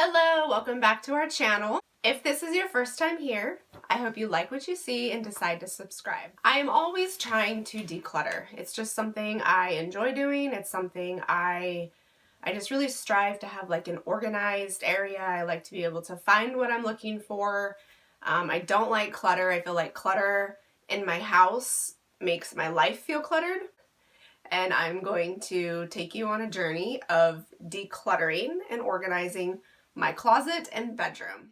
Hello, welcome back to our channel. If this is your first time here, I hope you like what you see and decide to subscribe. I am always trying to declutter. It's just something I enjoy doing. It's something I just really strive to have like an organized area. I like to be able to find what I'm looking for. I don't like clutter. I feel like clutter in my house makes my life feel cluttered. And I'm going to take you on a journey of decluttering and organizing my closet and bedroom.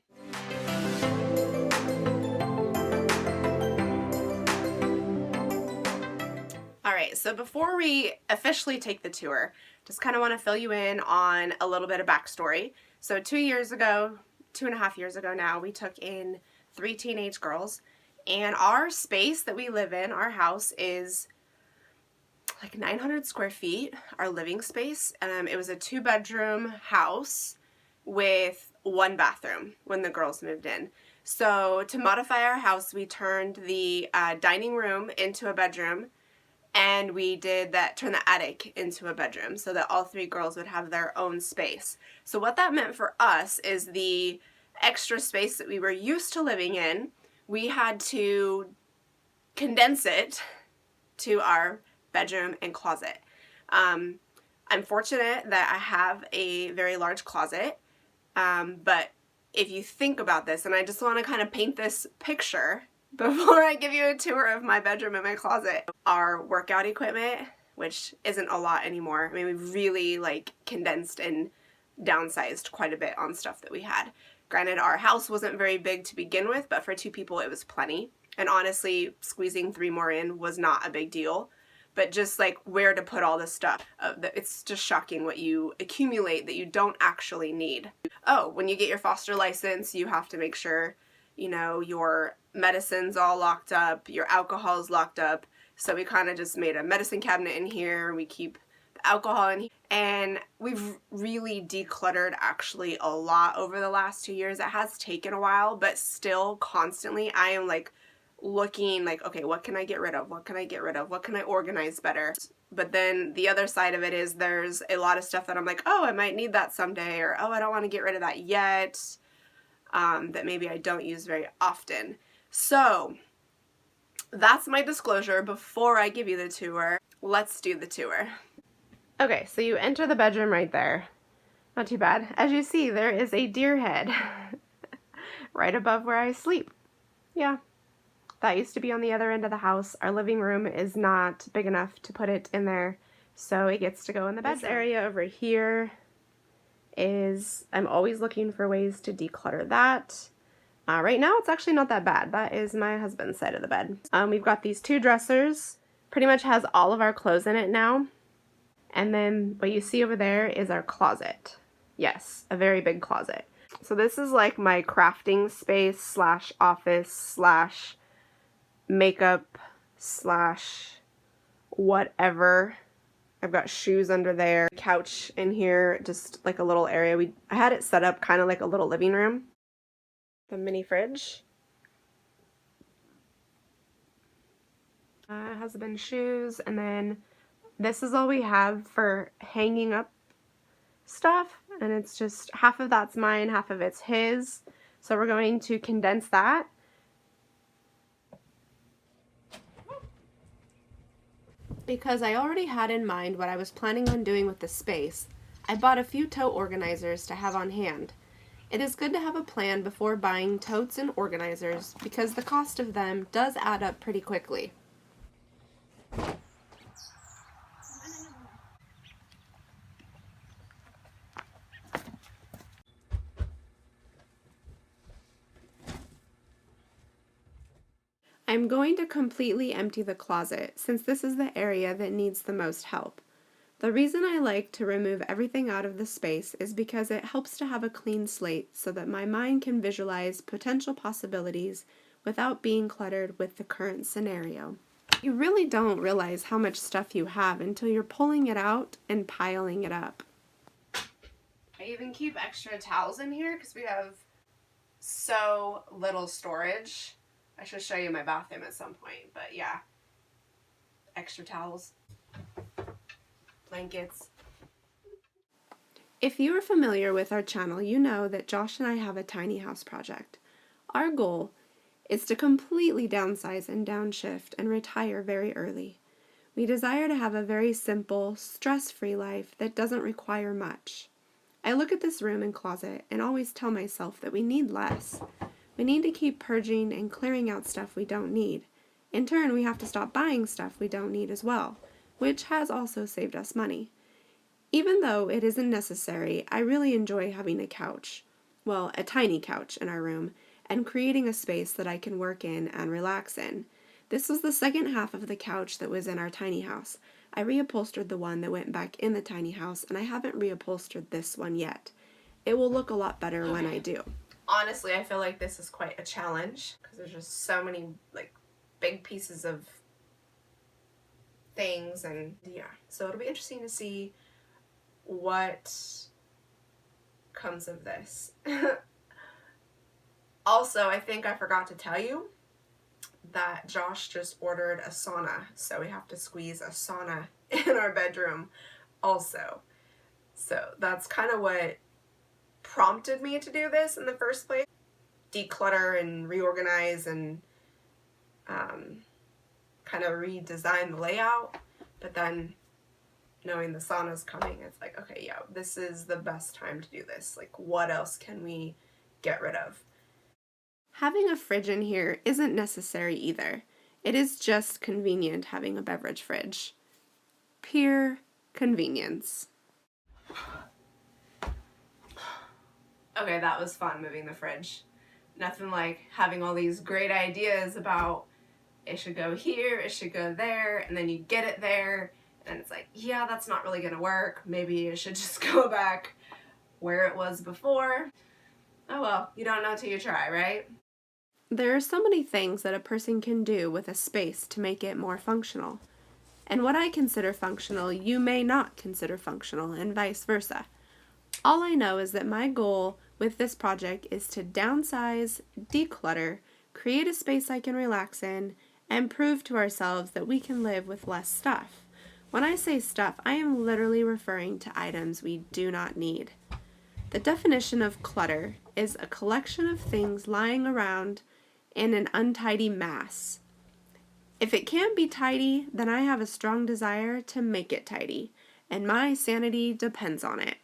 Alright, so before we officially take the tour, just kind of want to fill you in on a little bit of backstory. So 2 years ago, 2.5 years ago now, we took in 3 teenage girls, and our space that we live in, our house, is like 900 square feet, our living space. It was a 2-bedroom house with 1 bathroom when the girls moved in. So to modify our house, we turned the dining room into a bedroom, and we did that, turn the attic into a bedroom so that all 3 girls would have their own space. So what that meant for us is the extra space that we were used to living in, we had to condense it to our bedroom and closet. I'm fortunate that I have a very large closet, but if you think about this, and I just want to kind of paint this picture before I give you a tour of my bedroom and my closet. Our workout equipment, which isn't a lot anymore. I mean, we've really like condensed and downsized quite a bit on stuff that we had. Granted, our house wasn't very big to begin with, but for 2 people it was plenty. And honestly, squeezing 3 more in was not a big deal. But just like where to put all this stuff. It's just shocking what you accumulate that you don't actually need. Oh, when you get your foster license, you have to make sure, you know, your medicine's all locked up, your alcohol's locked up. So we kind of just made a medicine cabinet in here. We keep the alcohol in here. And we've really decluttered actually a lot over the last 2 years. It has taken a while, but still constantly I am like looking like, okay, what can I get rid of? What can I get rid of? What can I organize better? But then the other side of it is there's a lot of stuff that I'm like, oh, I might need that someday, or oh, I don't want to get rid of that yet, that maybe I don't use very often. So that's my disclosure before I give you the tour. Let's do the tour. Okay, so you enter the bedroom right there. Not too bad. As you see, there is a deer head right above where I sleep. Yeah. That used to be on the other end of the house. Our living room is not big enough to put it in there, so it gets to go in the bedroom. This area over here is, I'm always looking for ways to declutter that. Right now it's actually not that bad. That is my husband's side of the bed. We've got these 2 dressers. Pretty much has all of our clothes in it now. And then what you see over there is our closet. Yes, a very big closet. So this is like my crafting space slash office slash makeup slash whatever. I've got shoes under there, couch in here, just like a little area. I had it set up kind of like a little living room. The mini fridge. Husband shoes, and then this is all we have for hanging up stuff, and it's just half of that's mine, half of it's his. So we're going to condense that. Because I already had in mind what I was planning on doing with the space, I bought a few tote organizers to have on hand. It is good to have a plan before buying totes and organizers because the cost of them does add up pretty quickly. I'm going to completely empty the closet since this is the area that needs the most help. The reason I like to remove everything out of the space is because it helps to have a clean slate so that my mind can visualize potential possibilities without being cluttered with the current scenario. You really don't realize how much stuff you have until you're pulling it out and piling it up. I even keep extra towels in here because we have so little storage. I should show you my bathroom at some point, but yeah. Extra towels, blankets. If you are familiar with our channel, you know that Josh and I have a tiny house project. Our goal is to completely downsize and downshift and retire very early. We desire to have a very simple, stress-free life that doesn't require much. I look at this room and closet and always tell myself that we need less. We need to keep purging and clearing out stuff we don't need. In turn, we have to stop buying stuff we don't need as well, which has also saved us money. Even though it isn't necessary, I really enjoy having a couch, well, a tiny couch in our room, and creating a space that I can work in and relax in. This was the second half of the couch that was in our tiny house. I reupholstered the one that went back in the tiny house, and I haven't reupholstered this one yet. It will look a lot better when I do. Honestly, I feel like this is quite a challenge because there's just so many like big pieces of things, and yeah, so it'll be interesting to see what comes of this. Also, I think I forgot to tell you that Josh just ordered a sauna, so we have to squeeze a sauna in our bedroom also. So that's kind of what prompted me to do this in the first place. Declutter and reorganize and kind of redesign the layout, but then knowing the sauna's coming, it's like, okay, yeah, this is the best time to do this. Like, what else can we get rid of? Having a fridge in here isn't necessary either. It is just convenient having a beverage fridge. Pure convenience. Okay, that was fun moving the fridge. Nothing like having all these great ideas about it should go here, it should go there, and then you get it there, and it's like, yeah, that's not really gonna work. Maybe it should just go back where it was before. Oh well, you don't know till you try, right? There are so many things that a person can do with a space to make it more functional. And what I consider functional, you may not consider functional, and vice versa. All I know is that my goal with this project is to downsize, declutter, create a space I can relax in, and prove to ourselves that we can live with less stuff. When I say stuff, I am literally referring to items we do not need. The definition of clutter is a collection of things lying around in an untidy mass. If it can't be tidy, then I have a strong desire to make it tidy, and my sanity depends on it.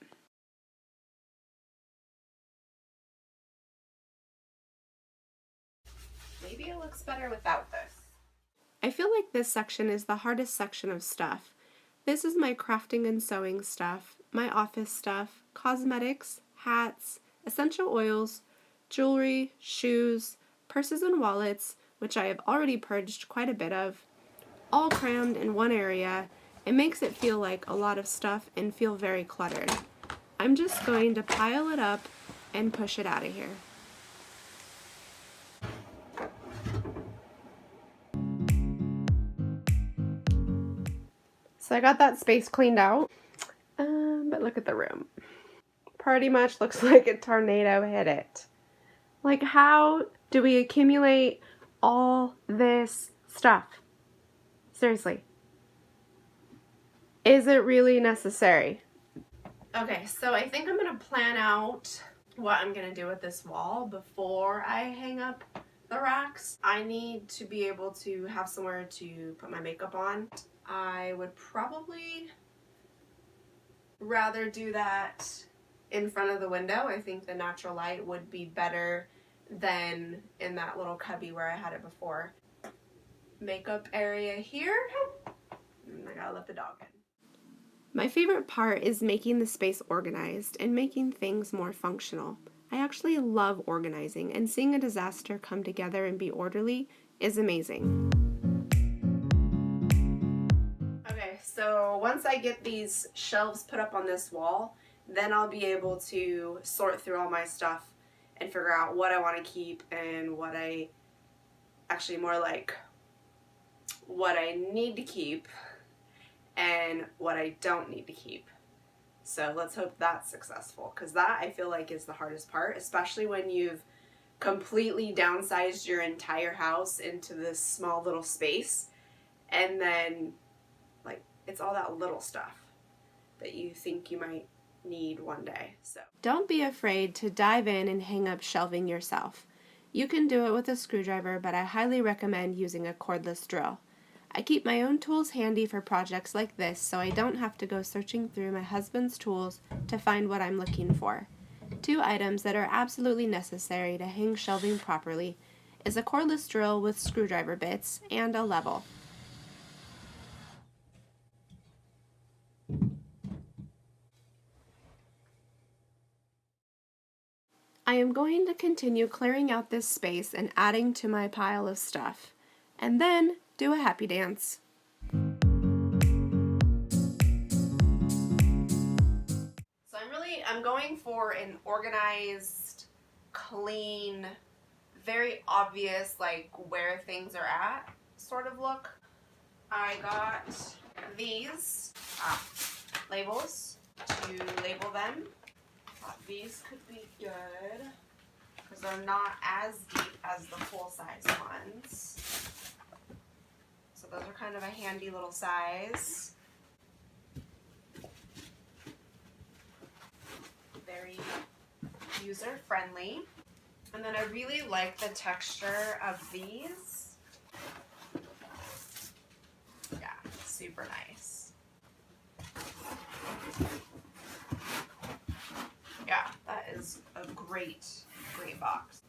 Maybe it looks better without this. I feel like this section is the hardest section of stuff. This is my crafting and sewing stuff, my office stuff, cosmetics, hats, essential oils, jewelry, shoes, purses and wallets, which I have already purged quite a bit of, all crammed in one area. It makes it feel like a lot of stuff and feel very cluttered. I'm just going to pile it up and push it out of here. So I got that space cleaned out, but look at the room. Pretty much looks like a tornado hit it. Like, how do we accumulate all this stuff? Seriously. Is it really necessary? Okay, so I think I'm going to plan out what I'm going to do with this wall before I hang up the racks. I need to be able to have somewhere to put my makeup on. I would probably rather do that in front of the window. I think the natural light would be better than in that little cubby where I had it before. Makeup area here. And I gotta let the dog in. My favorite part is making the space organized and making things more functional. I actually love organizing, and seeing a disaster come together and be orderly is amazing. Okay, so once I get these shelves put up on this wall, then I'll be able to sort through all my stuff and figure out what I want to keep and what I, actually more like what I need to keep and what I don't need to keep. So let's hope that's successful, because that I feel like is the hardest part, especially when you've completely downsized your entire house into this small little space, and then like it's all that little stuff that you think you might need one day. So don't be afraid to dive in and hang up shelving yourself. You can do it with a screwdriver, but I highly recommend using a cordless drill. I keep my own tools handy for projects like this so I don't have to go searching through my husband's tools to find what I'm looking for. 2 items that are absolutely necessary to hang shelving properly is a cordless drill with screwdriver bits and a level. I am going to continue clearing out this space and adding to my pile of stuff, and then do a happy dance. So I'm going for an organized, clean, very obvious, like where things are at sort of look. I got these labels to label them. Thought these could be good because they're not as deep as the full-size ones. So those are kind of a handy little size. Very user-friendly. And then I really like the texture of these. Yeah, super nice. Yeah, that is a great box.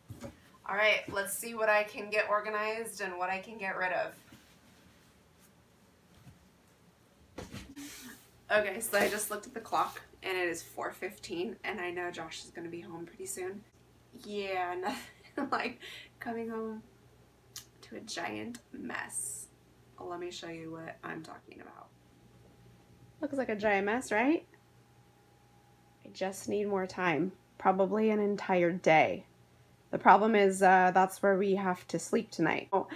All right, let's see what I can get organized and what I can get rid of. Okay, so I just looked at the clock and it is 4:15 and I know Josh is gonna be home pretty soon. Yeah, nothing like coming home to a giant mess. Let me show you what I'm talking about. Looks like a giant mess, right? I just need more time, probably an entire day. The problem is that's where we have to sleep tonight. Oh,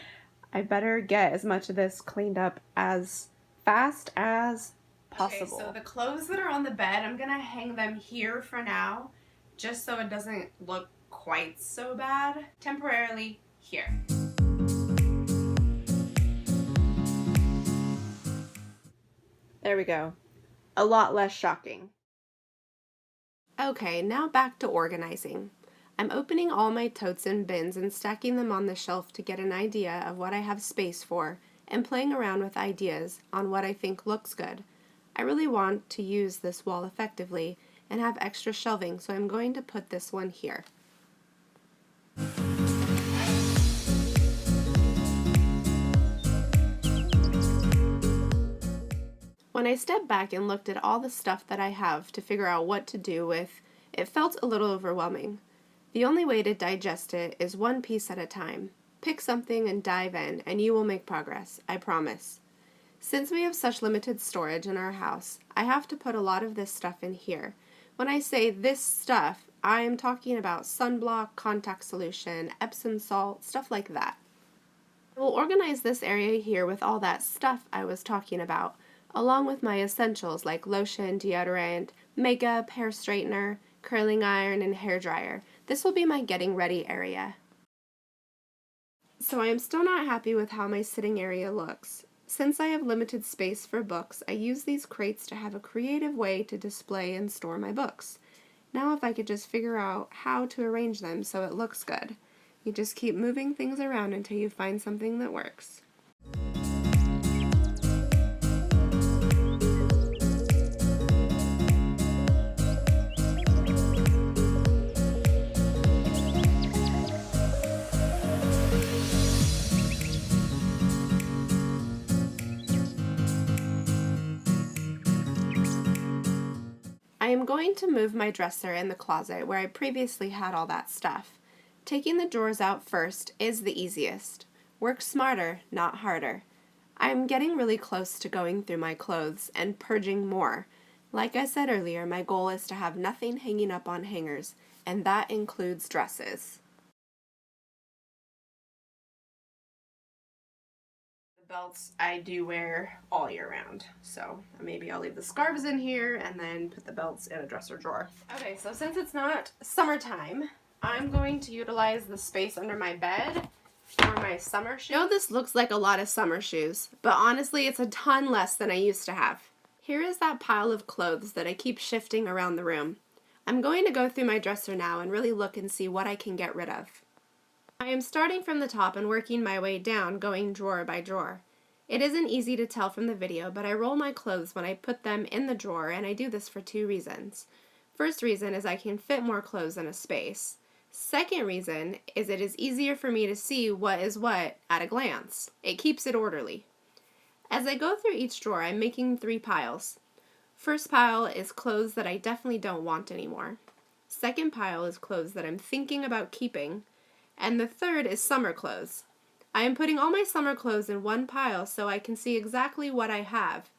I better get as much of this cleaned up as fast as possible. Okay, so the clothes that are on the bed, I'm gonna hang them here for now, just so it doesn't look quite so bad. Temporarily here. There we go. A lot less shocking. Okay, now back to organizing. I'm opening all my totes and bins and stacking them on the shelf to get an idea of what I have space for and playing around with ideas on what I think looks good. I really want to use this wall effectively and have extra shelving, so I'm going to put this one here. When I stepped back and looked at all the stuff that I have to figure out what to do with, it felt a little overwhelming. The only way to digest it is one piece at a time. Pick something and dive in, and you will make progress, I promise. Since we have such limited storage in our house, I have to put a lot of this stuff in here. When I say this stuff, I am talking about sunblock, contact solution, Epsom salt, stuff like that. I will organize this area here with all that stuff I was talking about, along with my essentials like lotion, deodorant, makeup, hair straightener, curling iron, and hair dryer. This will be my getting ready area. So I am still not happy with how my sitting area looks. Since I have limited space for books, I use these crates to have a creative way to display and store my books. Now if I could just figure out how to arrange them so it looks good. You just keep moving things around until you find something that works. I am going to move my dresser in the closet where I previously had all that stuff. Taking the drawers out first is the easiest. Work smarter, not harder. I am getting really close to going through my clothes and purging more. Like I said earlier, my goal is to have nothing hanging up on hangers, and that includes dresses. Belts I do wear all year round, so maybe I'll leave the scarves in here and then put the belts in a dresser drawer. Okay, so since it's not summertime, I'm going to utilize the space under my bed for my summer shoes. I know this looks like a lot of summer shoes, but honestly it's a ton less than I used to have. Here is that pile of clothes that I keep shifting around the room. I'm going to go through my dresser now and really look and see what I can get rid of. I am starting from the top and working my way down, going drawer by drawer. It isn't easy to tell from the video, but I roll my clothes when I put them in the drawer, and I do this for two reasons. First reason is I can fit more clothes in a space. Second reason is it is easier for me to see what is what at a glance. It keeps it orderly. As I go through each drawer, I'm making 3 piles. First pile is clothes that I definitely don't want anymore. Second pile is clothes that I'm thinking about keeping. And the third is summer clothes. I am putting all my summer clothes in one pile so I can see exactly what I have.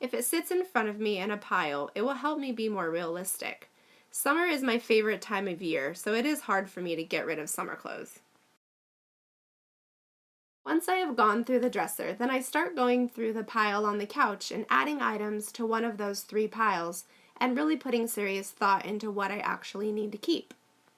If it sits in front of me in a pile, it will help me be more realistic. Summer is my favorite time of year, so it is hard for me to get rid of summer clothes. Once I have gone through the dresser, then I start going through the pile on the couch and adding items to one of those 3 piles and really putting serious thought into what I actually need to keep.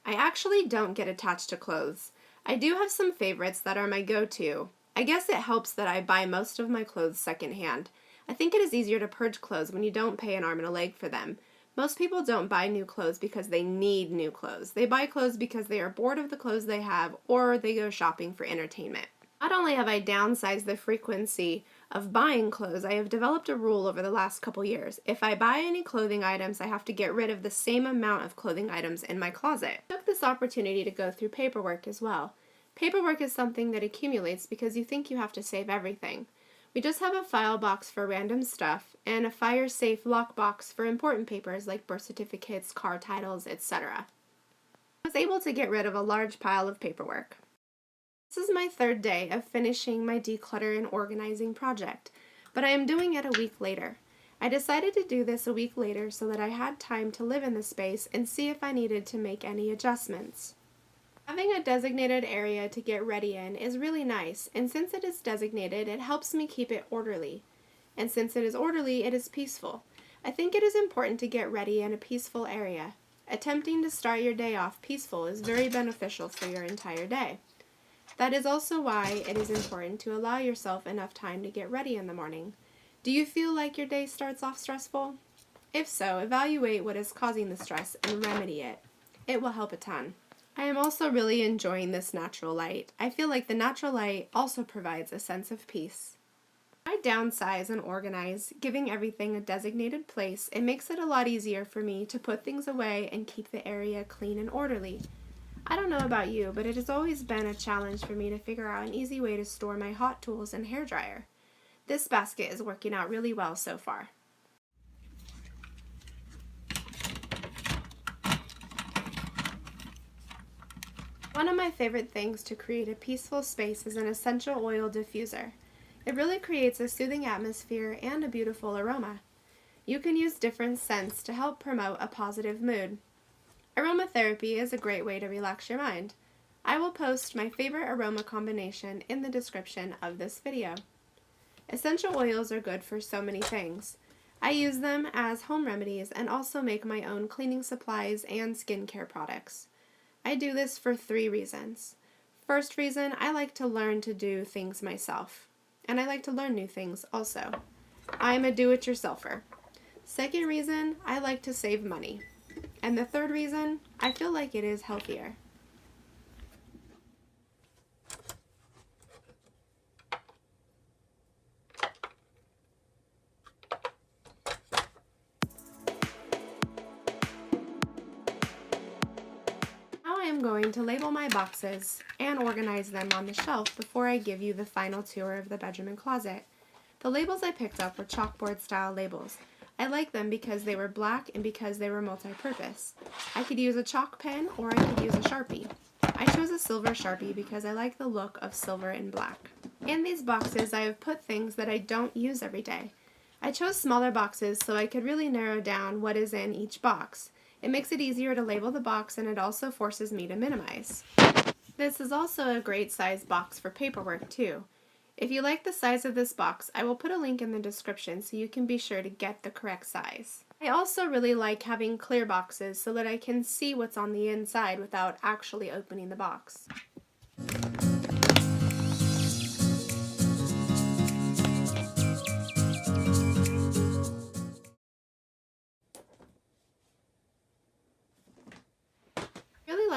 I actually don't get attached to clothes. I do have some favorites that are my go-to. I guess it helps that I buy most of my clothes secondhand. I think it is easier to purge clothes when you don't pay an arm and a leg for them. Most people don't buy new clothes because they need new clothes. They buy clothes because they are bored of the clothes they have, or they go shopping for entertainment. Not only have I downsized the frequency of buying clothes, I have developed a rule over the last couple years. If I buy any clothing items, I have to get rid of the same amount of clothing items in my closet. I took this opportunity to go through paperwork as well. Paperwork is something that accumulates because you think you have to save everything. We just have a file box for random stuff and a fire-safe lock box for important papers like birth certificates, car titles, etc. I was able to get rid of a large pile of paperwork. This is my 3rd day of finishing my declutter and organizing project, but I am doing it a week later. I decided to do this a week later so that I had time to live in the space and see if I needed to make any adjustments. Having a designated area to get ready in is really nice, and since it is designated, it helps me keep it orderly. And since it is orderly, it is peaceful. I think it is important to get ready in a peaceful area. Attempting to start your day off peaceful is very beneficial for your entire day. That is also why it is important to allow yourself enough time to get ready in the morning. Do you feel like your day starts off stressful? If so, evaluate what is causing the stress and remedy it. It will help a ton. I am also really enjoying this natural light. I feel like the natural light also provides a sense of peace. I downsize and organize, giving everything a designated place. It makes it a lot easier for me to put things away and keep the area clean and orderly. I don't know about you, but it has always been a challenge for me to figure out an easy way to store my hot tools and hairdryer. This basket is working out really well so far. One of my favorite things to create a peaceful space is an essential oil diffuser. It really creates a soothing atmosphere and a beautiful aroma. You can use different scents to help promote a positive mood. Aromatherapy is a great way to relax your mind. I will post my favorite aroma combination in the description of this video. Essential oils are good for so many things. I use them as home remedies and also make my own cleaning supplies and skincare products. I do this for 3 reasons. First reason, I like to learn to do things myself. And I like to learn new things also. I am a do-it-yourselfer. Second reason, I like to save money. And the third reason, I feel like it is healthier. Now I am going to label my boxes and organize them on the shelf before I give you the final tour of the bedroom and closet. The labels I picked up were chalkboard style labels. I like them because they were black and because they were multi-purpose. I could use a chalk pen or I could use a Sharpie. I chose a silver Sharpie because I like the look of silver and black. In these boxes I have put things that I don't use every day. I chose smaller boxes so I could really narrow down what is in each box. It makes it easier to label the box and it also forces me to minimize. This is also a great size box for paperwork too. If you like the size of this box, I will put a link in the description so you can be sure to get the correct size. I also really like having clear boxes so that I can see what's on the inside without actually opening the box.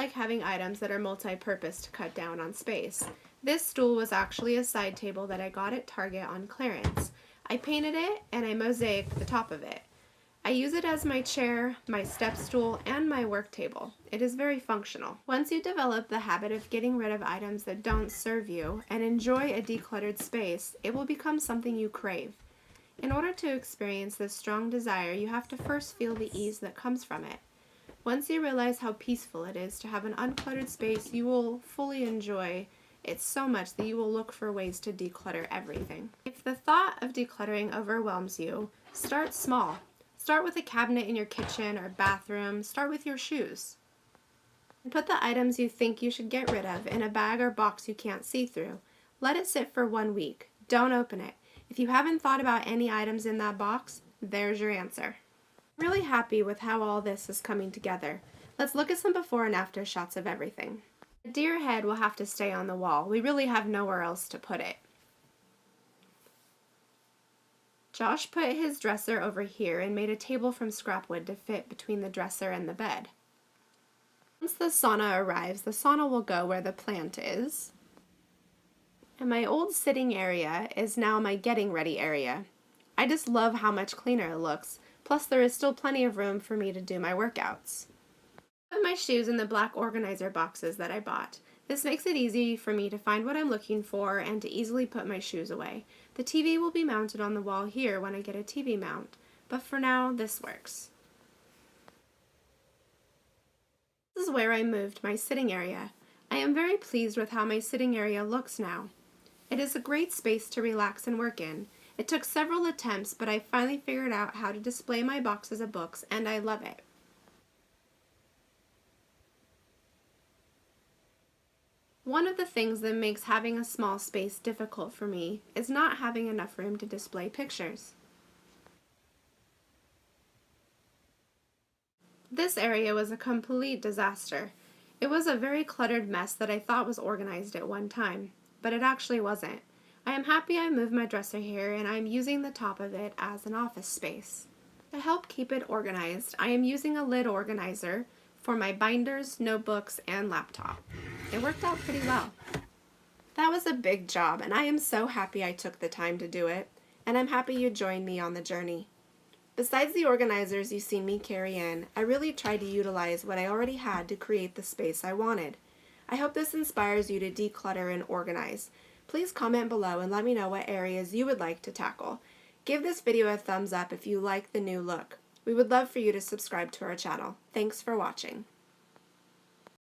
like having items that are multi-purpose to cut down on space. This stool was actually a side table that I got at Target on clearance. I painted it and I mosaicked the top of it. I use it as my chair, my step stool, and my work table. It is very functional. Once you develop the habit of getting rid of items that don't serve you and enjoy a decluttered space, it will become something you crave. In order to experience this strong desire, you have to first feel the ease that comes from it. Once you realize how peaceful it is to have an uncluttered space, you will fully enjoy it so much that you will look for ways to declutter everything. If the thought of decluttering overwhelms you, start small. Start with a cabinet in your kitchen or bathroom. Start with your shoes. And put the items you think you should get rid of in a bag or box you can't see through. Let it sit for 1 week. Don't open it. If you haven't thought about any items in that box, there's your answer. I'm really happy with how all this is coming together. Let's look at some before and after shots of everything. The deer head will have to stay on the wall. We really have nowhere else to put it. Josh put his dresser over here and made a table from scrap wood to fit between the dresser and the bed. Once the sauna arrives, the sauna will go where the plant is. And my old sitting area is now my getting ready area. I just love how much cleaner it looks, plus there is still plenty of room for me to do my workouts. I put my shoes in the black organizer boxes that I bought. This makes it easy for me to find what I'm looking for and to easily put my shoes away. The TV will be mounted on the wall here when I get a TV mount, but for now this works. This is where I moved my sitting area. I am very pleased with how my sitting area looks now. It is a great space to relax and work in. It took several attempts, but I finally figured out how to display my boxes of books, and I love it. One of the things that makes having a small space difficult for me is not having enough room to display pictures. This area was a complete disaster. It was a very cluttered mess that I thought was organized at one time, but it actually wasn't. I am happy I moved my dresser here and I am using the top of it as an office space. To help keep it organized, I am using a lid organizer for my binders, notebooks, and laptop. It worked out pretty well. That was a big job, and I am so happy I took the time to do it, and I'm happy you joined me on the journey. Besides the organizers you've seen me carry in, I really tried to utilize what I already had to create the space I wanted. I hope this inspires you to declutter and organize. Please comment below and let me know what areas you would like to tackle. Give this video a thumbs up if you like the new look. We would love for you to subscribe to our channel. Thanks for watching.